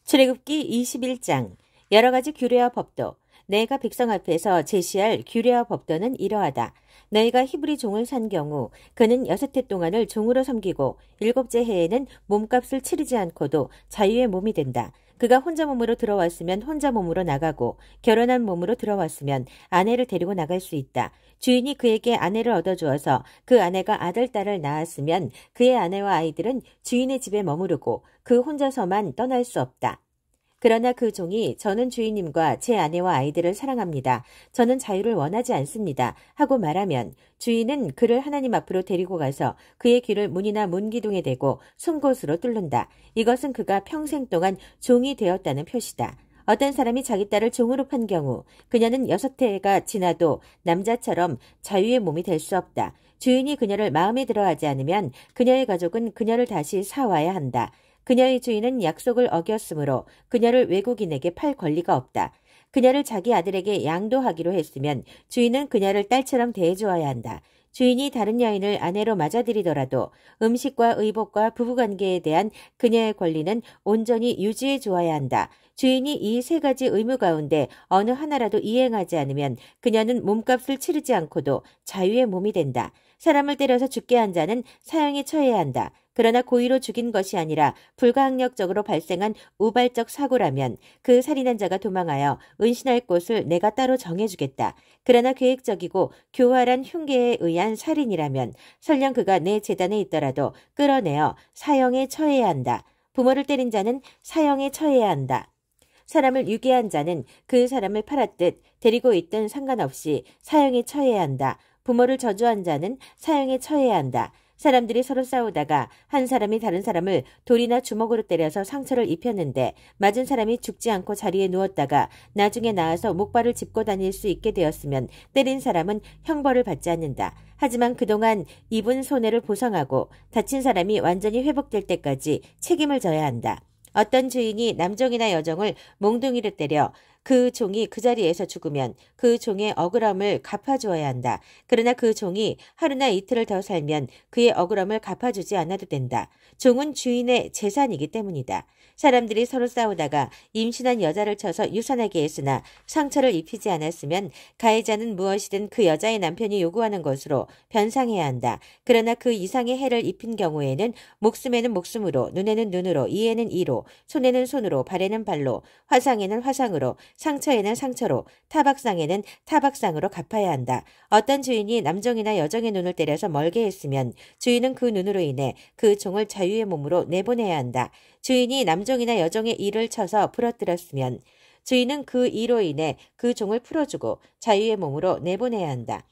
출애굽기 21장. 여러 가지 규례와 법도. 내가 백성 앞에서 제시할 규례와 법도는 이러하다. 너희가 히브리 종을 산 경우 그는 6해 동안을 종으로 섬기고 7째 해에는 몸값을 치르지 않고도 자유의 몸이 된다. 그가 혼자 몸으로 들어왔으면 혼자 몸으로 나가고 결혼한 몸으로 들어왔으면 아내를 데리고 나갈 수 있다. 주인이 그에게 아내를 얻어주어서 그 아내가 아들, 딸을 낳았으면 그의 아내와 아이들은 주인의 집에 머무르고 그 혼자서만 떠날 수 없다. 그러나 그 종이 저는 주인님과 제 아내와 아이들을 사랑합니다. 저는 자유를 원하지 않습니다. 하고 말하면 주인은 그를 하나님 앞으로 데리고 가서 그의 귀를 문이나 문기둥에 대고 송곳으로 뚫는다. 이것은 그가 평생 동안 종이 되었다는 표시다. 어떤 사람이 자기 딸을 종으로 판 경우 그녀는 6해가 지나도 남자처럼 자유의 몸이 될 수 없다. 주인이 그녀를 마음에 들어하지 않으면 그녀의 가족은 그녀를 다시 사와야 한다. 그녀의 주인은 약속을 어겼으므로 그녀를 외국인에게 팔 권리가 없다. 그녀를 자기 아들에게 양도하기로 했으면 주인은 그녀를 딸처럼 대해주어야 한다. 주인이 다른 여인을 아내로 맞아들이더라도 음식과 의복과 부부관계에 대한 그녀의 권리는 온전히 유지해 주어야 한다. 주인이 이 3가지 의무 가운데 어느 하나라도 이행하지 않으면 그녀는 몸값을 치르지 않고도 자유의 몸이 된다. 사람을 때려서 죽게 한 자는 사형에 처해야 한다. 그러나 고의로 죽인 것이 아니라 불가항력적으로 발생한 우발적 사고라면 그 살인한 자가 도망하여 은신할 곳을 내가 따로 정해주겠다. 그러나 계획적이고 교활한 흉계에 의한 살인이라면 설령 그가 내 재단에 있더라도 끌어내어 사형에 처해야 한다. 부모를 때린 자는 사형에 처해야 한다. 사람을 유괴한 자는 그 사람을 팔았듯 데리고 있든 상관없이 사형에 처해야 한다. 부모를 저주한 자는 사형에 처해야 한다. 사람들이 서로 싸우다가 한 사람이 다른 사람을 돌이나 주먹으로 때려서 상처를 입혔는데 맞은 사람이 죽지 않고 자리에 누웠다가 나중에 나와서 목발을 짚고 다닐 수 있게 되었으면 때린 사람은 형벌을 받지 않는다. 하지만 그동안 입은 손해를 보상하고 다친 사람이 완전히 회복될 때까지 책임을 져야 한다. 어떤 주인이 남종이나 여종을 몽둥이로 때려 그 종이 그 자리에서 죽으면 그 종의 억울함을 갚아주어야 한다. 그러나 그 종이 하루나 이틀을 더 살면 그의 억울함을 갚아주지 않아도 된다. 종은 주인의 재산이기 때문이다. 사람들이 서로 싸우다가 임신한 여자를 쳐서 유산하게 했으나 상처를 입히지 않았으면 가해자는 무엇이든 그 여자의 남편이 요구하는 것으로 변상해야 한다. 그러나 그 이상의 해를 입힌 경우에는 목숨에는 목숨으로, 눈에는 눈으로, 이에는 이로, 손에는 손으로, 발에는 발로, 화상에는 화상으로, 상처에는 상처로, 타박상에는 타박상으로 갚아야 한다. 어떤 주인이 남종이나 여종의 눈을 때려서 멀게 했으면 주인은 그 눈으로 인해 그 종을 자유의 몸으로 내보내야 한다. 주인이 남종이나 여종의 이를 쳐서 부러뜨렸으면 주인은 그 이로 인해 그 종을 풀어주고 자유의 몸으로 내보내야 한다.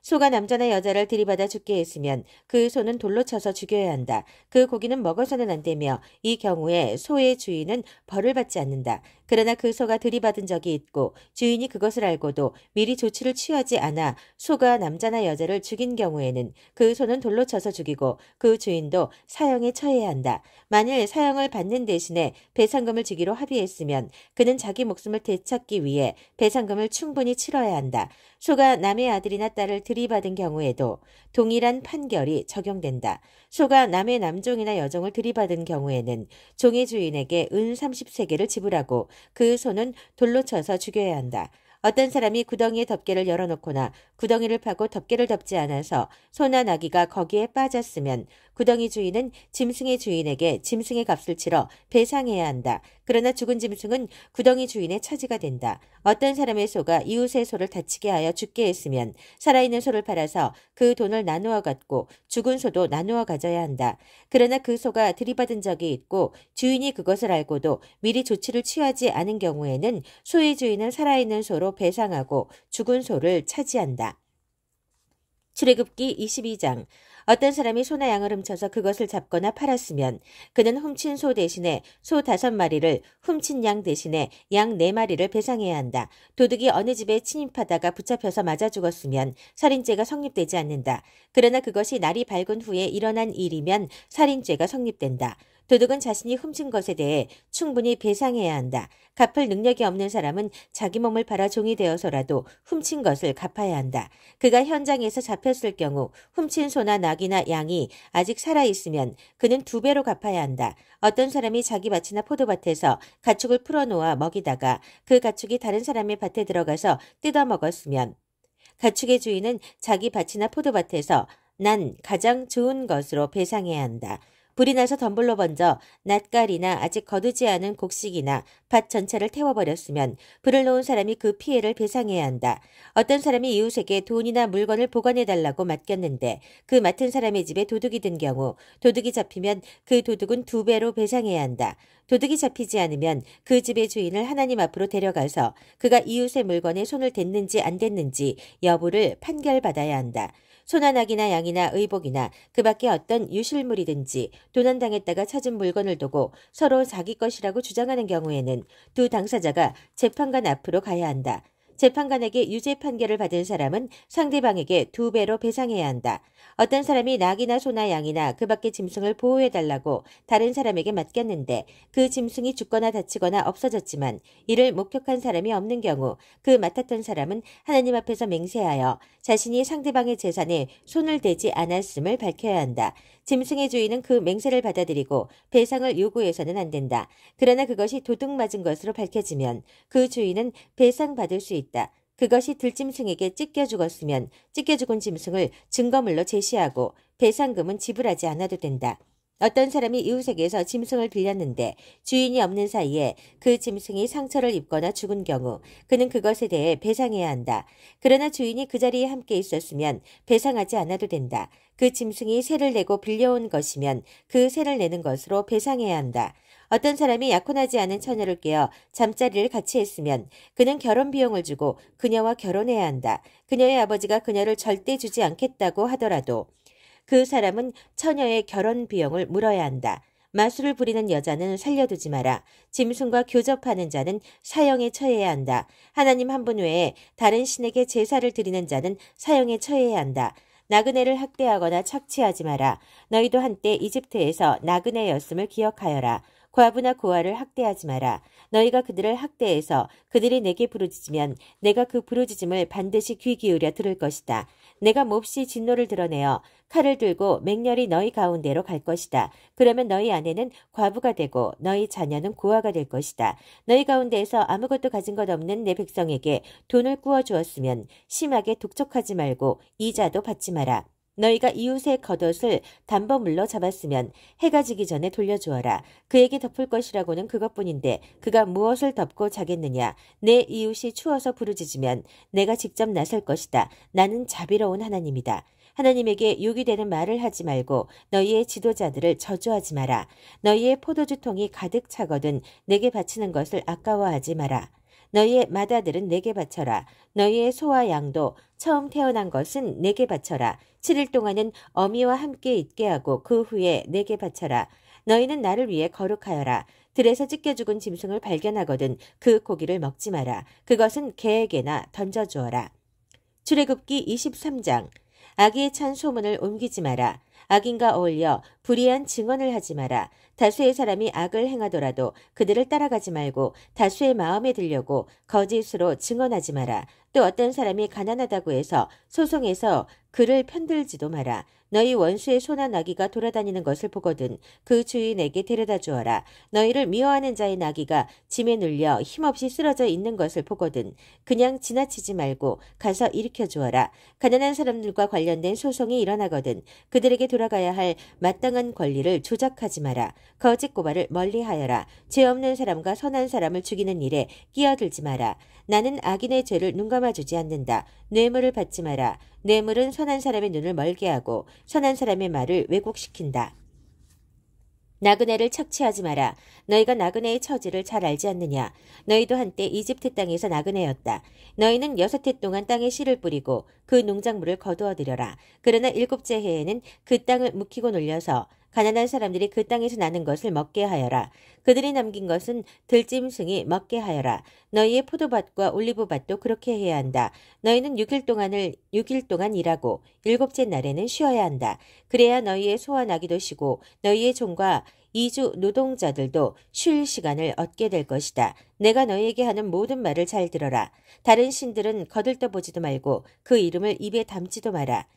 소가 남자나 여자를 들이받아 죽게 했으면 그 소는 돌로 쳐서 죽여야 한다. 그 고기는 먹어서는 안 되며 이 경우에 소의 주인은 벌을 받지 않는다. 그러나 그 소가 들이받은 적이 있고 주인이 그것을 알고도 미리 조치를 취하지 않아 소가 남자나 여자를 죽인 경우에는 그 소는 돌로 쳐서 죽이고 그 주인도 사형에 처해야 한다. 만일 사형을 받는 대신에 배상금을 주기로 합의했으면 그는 자기 목숨을 되찾기 위해 배상금을 충분히 치러야 한다. 소가 남의 아들이나 딸을 들이받은 경우에도 동일한 판결이 적용된다. 소가 남의 남종이나 여종을 들이받은 경우에는 종의 주인에게 은 30세겔을 지불하고 그 소는 돌로 쳐서 죽여야 한다. 어떤 사람이 구덩이에 덮개를 열어놓거나 구덩이를 파고 덮개를 덮지 않아서 소나 나귀가 거기에 빠졌으면 구덩이 주인은 짐승의 주인에게 짐승의 값을 치러 배상해야 한다. 그러나 죽은 짐승은 구덩이 주인의 차지가 된다. 어떤 사람의 소가 이웃의 소를 다치게 하여 죽게 했으면 살아있는 소를 팔아서 그 돈을 나누어 갖고 죽은 소도 나누어 가져야 한다. 그러나 그 소가 들이받은 적이 있고 주인이 그것을 알고도 미리 조치를 취하지 않은 경우에는 소의 주인은 살아있는 소로 배상하고 죽은 소를 차지한다. 출애굽기 22장. 어떤 사람이 소나 양을 훔쳐서 그것을 잡거나 팔았으면 그는 훔친 소 대신에 소 5마리를, 훔친 양 대신에 양 4마리를 배상해야 한다. 도둑이 어느 집에 침입하다가 붙잡혀서 맞아 죽었으면 살인죄가 성립되지 않는다. 그러나 그것이 날이 밝은 후에 일어난 일이면 살인죄가 성립된다. 도둑은 자신이 훔친 것에 대해 충분히 배상해야 한다. 갚을 능력이 없는 사람은 자기 몸을 팔아 종이 되어서라도 훔친 것을 갚아야 한다. 그가 현장에서 잡혔을 경우 훔친 소나 낙이나 양이 아직 살아있으면 그는 2배로 갚아야 한다. 어떤 사람이 자기 밭이나 포도밭에서 가축을 풀어놓아 먹이다가 그 가축이 다른 사람의 밭에 들어가서 뜯어먹었으면 가축의 주인은 자기 밭이나 포도밭에서 난 가장 좋은 것으로 배상해야 한다. 불이 나서 덤불로 번져 낫갈이나 아직 거두지 않은 곡식이나 밭 전체를 태워버렸으면 불을 놓은 사람이 그 피해를 배상해야 한다. 어떤 사람이 이웃에게 돈이나 물건을 보관해달라고 맡겼는데 그 맡은 사람의 집에 도둑이 든 경우 도둑이 잡히면 그 도둑은 2배로 배상해야 한다. 도둑이 잡히지 않으면 그 집의 주인을 하나님 앞으로 데려가서 그가 이웃의 물건에 손을 댔는지 안 댔는지 여부를 판결받아야 한다. 소나 낙이나 양이나 의복이나 그 밖에 어떤 유실물이든지 도난당했다가 찾은 물건을 두고 서로 자기 것이라고 주장하는 경우에는 두 당사자가 재판관 앞으로 가야 한다. 재판관에게 유죄 판결을 받은 사람은 상대방에게 2배로 배상해야 한다. 어떤 사람이 낙이나 소나 양이나 그 밖의 짐승을 보호해달라고 다른 사람에게 맡겼는데 그 짐승이 죽거나 다치거나 없어졌지만 이를 목격한 사람이 없는 경우 그 맡았던 사람은 하나님 앞에서 맹세하여 자신이 상대방의 재산에 손을 대지 않았음을 밝혀야 한다. 짐승의 주인은 그 맹세를 받아들이고 배상을 요구해서는 안 된다. 그러나 그것이 도둑 맞은 것으로 밝혀지면 그 주인은 배상받을 수 있다. 그것이 들짐승에게 찢겨 죽었으면 찢겨 죽은 짐승을 증거물로 제시하고 배상금은 지불하지 않아도 된다. 어떤 사람이 이웃에게서 짐승을 빌렸는데 주인이 없는 사이에 그 짐승이 상처를 입거나 죽은 경우 그는 그것에 대해 배상해야 한다. 그러나 주인이 그 자리에 함께 있었으면 배상하지 않아도 된다. 그 짐승이 세를 내고 빌려온 것이면 그 세를 내는 것으로 배상해야 한다. 어떤 사람이 약혼하지 않은 처녀를 깨어 잠자리를 같이 했으면 그는 결혼 비용을 주고 그녀와 결혼해야 한다. 그녀의 아버지가 그녀를 절대 주지 않겠다고 하더라도 그 사람은 처녀의 결혼 비용을 물어야 한다. 마술을 부리는 여자는 살려두지 마라. 짐승과 교접하는 자는 사형에 처해야 한다. 하나님 한 분 외에 다른 신에게 제사를 드리는 자는 사형에 처해야 한다. 나그네를 학대하거나 착취하지 마라. 너희도 한때 이집트에서 나그네였음을 기억하여라. 과부나 고아를 학대하지 마라. 너희가 그들을 학대해서 그들이 내게 부르짖으면 내가 그 부르짖음을 반드시 귀 기울여 들을 것이다. 내가 몹시 진노를 드러내어 칼을 들고 맹렬히 너희 가운데로 갈 것이다. 그러면 너희 아내는 과부가 되고 너희 자녀는 고아가 될 것이다. 너희 가운데에서 아무것도 가진 것 없는 내 백성에게 돈을 꾸어 주었으면 심하게 독촉하지 말고 이자도 받지 마라. 너희가 이웃의 겉옷을 담보물로 잡았으면 해가 지기 전에 돌려주어라. 그에게 덮을 것이라고는 그것뿐인데 그가 무엇을 덮고 자겠느냐. 내 이웃이 추워서 부르짖으면 내가 직접 나설 것이다. 나는 자비로운 하나님이다. 하나님에게 유기되는 말을 하지 말고 너희의 지도자들을 저주하지 마라. 너희의 포도주 통이 가득 차거든 내게 바치는 것을 아까워하지 마라. 너희의 맏아들은 내게 바쳐라. 너희의 소와 양도 처음 태어난 것은 내게 바쳐라. 7일 동안은 어미와 함께 있게 하고 그 후에 내게 바쳐라. 너희는 나를 위해 거룩하여라. 들에서 찢겨 죽은 짐승을 발견하거든 그 고기를 먹지 마라. 그것은 개에게나 던져주어라. 출애굽기 23장. 악의에 찬 소문을 옮기지 마라. 악인과 어울려 불의한 증언을 하지 마라. 다수의 사람이 악을 행하더라도 그들을 따라가지 말고 다수의 마음에 들려고 거짓으로 증언하지 마라. 또 어떤 사람이 가난하다고 해서 소송에서 그를 편들지도 마라. 너희 원수의 소나 나귀가 돌아다니는 것을 보거든 그 주인에게 데려다 주어라. 너희를 미워하는 자의 나귀가 짐에 눌려 힘없이 쓰러져 있는 것을 보거든 그냥 지나치지 말고 가서 일으켜 주어라. 가난한 사람들과 관련된 소송이 일어나거든 그들에게 돌아가야 할 마땅한 권리를 조작하지 마라. 거짓 고발을 멀리하여라. 죄 없는 사람과 선한 사람을 죽이는 일에 끼어들지 마라. 나는 악인의 죄를 눈감아주지 않는다. 뇌물을 받지 마라. 뇌물은 선한 사람의 눈을 멀게 하고 선한 사람의 말을 왜곡시킨다. 나그네를 착취하지 마라. 너희가 나그네의 처지를 잘 알지 않느냐. 너희도 한때 이집트 땅에서 나그네였다. 너희는 6해 동안 땅에 씨를 뿌리고 그 농작물을 거두어들여라. 그러나 7째 해에는 그 땅을 묵히고 놀려서 가난한 사람들이 그 땅에서 나는 것을 먹게 하여라. 그들이 남긴 것은 들짐승이 먹게 하여라. 너희의 포도밭과 올리브밭도 그렇게 해야 한다. 너희는 6일 동안 일하고 7째 날에는 쉬어야 한다. 그래야 너희의 소와 나귀도 쉬고 너희의 종과 이주 노동자들도 쉴 시간을 얻게 될 것이다. 내가 너희에게 하는 모든 말을 잘 들어라. 다른 신들은 거들떠보지도 말고 그 이름을 입에 담지도 마라.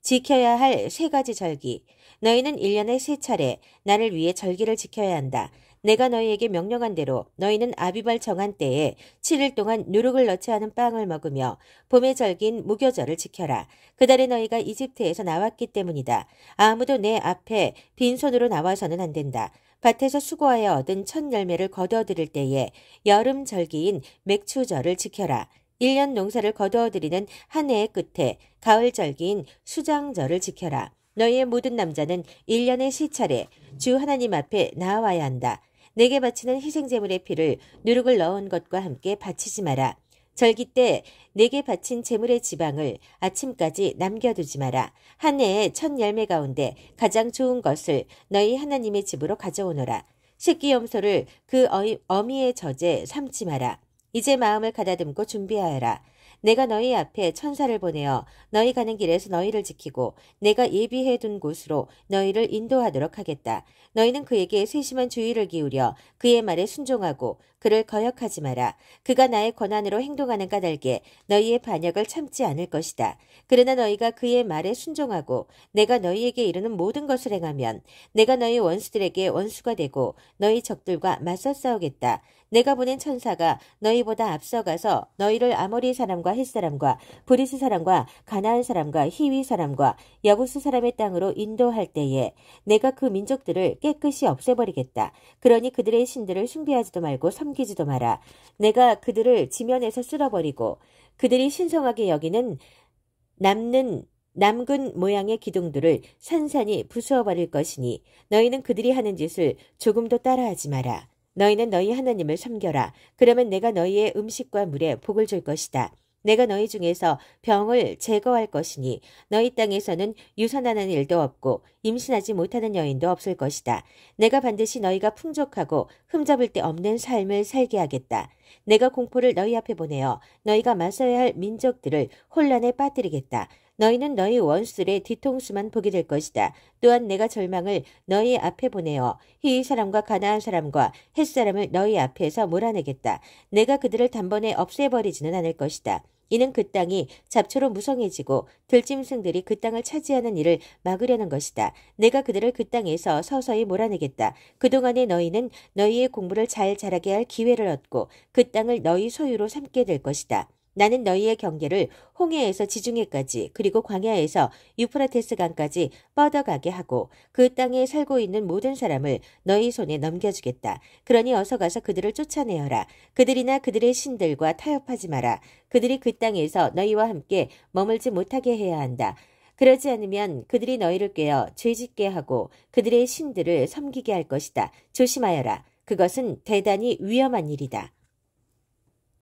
지켜야 할 3가지 절기. 너희는 1년에 3차례 나를 위해 절기를 지켜야 한다. 내가 너희에게 명령한 대로 너희는 아비발 정한 때에 7일 동안 누룩을 넣지 않은 빵을 먹으며 봄의 절기인 무교절을 지켜라. 그달에 너희가 이집트에서 나왔기 때문이다. 아무도 내 앞에 빈손으로 나와서는 안 된다. 밭에서 수고하여 얻은 첫 열매를 거두어드릴 때에 여름 절기인 맥추절을 지켜라. 1년 농사를 거두어드리는 한 해의 끝에 가을 절기인 수장절을 지켜라. 너희의 모든 남자는 1년에 3차례 주 하나님 앞에 나와야 한다. 내게 바치는 희생제물의 피를 누룩을 넣은 것과 함께 바치지 마라. 절기 때 내게 바친 제물의 지방을 아침까지 남겨두지 마라. 한 해의 첫 열매 가운데 가장 좋은 것을 너희 하나님의 집으로 가져오너라. 새끼 염소를 그 어미의 젖에 삼지 마라. 이제 마음을 가다듬고 준비하여라. 내가 너희 앞에 천사를 보내어 너희 가는 길에서 너희를 지키고 내가 예비해둔 곳으로 너희를 인도하도록 하겠다. 너희는 그에게 세심한 주의를 기울여 그의 말에 순종하고 그를 거역하지 마라. 그가 나의 권한으로 행동하는 까닭에 너희의 반역을 참지 않을 것이다. 그러나 너희가 그의 말에 순종하고 내가 너희에게 이르는 모든 것을 행하면 내가 너희 원수들에게 원수가 되고 너희 적들과 맞서 싸우겠다. 내가 보낸 천사가 너희보다 앞서가서 너희를 아모리 사람과 헷 사람과 브리스 사람과 가나안 사람과 히위 사람과 여부스 사람의 땅으로 인도할 때에 내가 그 민족들을 깨끗이 없애버리겠다. 그러니 그들의 신들을 숭배하지도 말고 섬기지도 마라. 내가 그들을 지면에서 쓸어버리고 그들이 신성하게 여기는 남근 모양의 기둥들을 산산이 부수어버릴 것이니 너희는 그들이 하는 짓을 조금도 따라하지 마라. 너희는 너희 하나님을 섬겨라. 그러면 내가 너희의 음식과 물에 복을 줄 것이다. 내가 너희 중에서 병을 제거할 것이니 너희 땅에서는 유산하는 일도 없고 임신하지 못하는 여인도 없을 것이다. 내가 반드시 너희가 풍족하고 흠잡을 데 없는 삶을 살게 하겠다. 내가 공포를 너희 앞에 보내어 너희가 맞서야 할 민족들을 혼란에 빠뜨리겠다. 너희는 너희 원수들의 뒤통수만 보게 될 것이다. 또한 내가 절망을 너희 앞에 보내어 히위 사람과 가나안 사람과 헷 사람을 너희 앞에서 몰아내겠다. 내가 그들을 단번에 없애버리지는 않을 것이다. 이는 그 땅이 잡초로 무성해지고 들짐승들이 그 땅을 차지하는 일을 막으려는 것이다. 내가 그들을 그 땅에서 서서히 몰아내겠다. 그동안에 너희는 너희의 공부를 잘 자라게 할 기회를 얻고 그 땅을 너희 소유로 삼게 될 것이다. 나는 너희의 경계를 홍해에서 지중해까지 그리고 광야에서 유프라테스 강까지 뻗어가게 하고 그 땅에 살고 있는 모든 사람을 너희 손에 넘겨주겠다. 그러니 어서 가서 그들을 쫓아내어라. 그들이나 그들의 신들과 타협하지 마라. 그들이 그 땅에서 너희와 함께 머물지 못하게 해야 한다. 그러지 않으면 그들이 너희를 꾀어 죄짓게 하고 그들의 신들을 섬기게 할 것이다. 조심하여라. 그것은 대단히 위험한 일이다.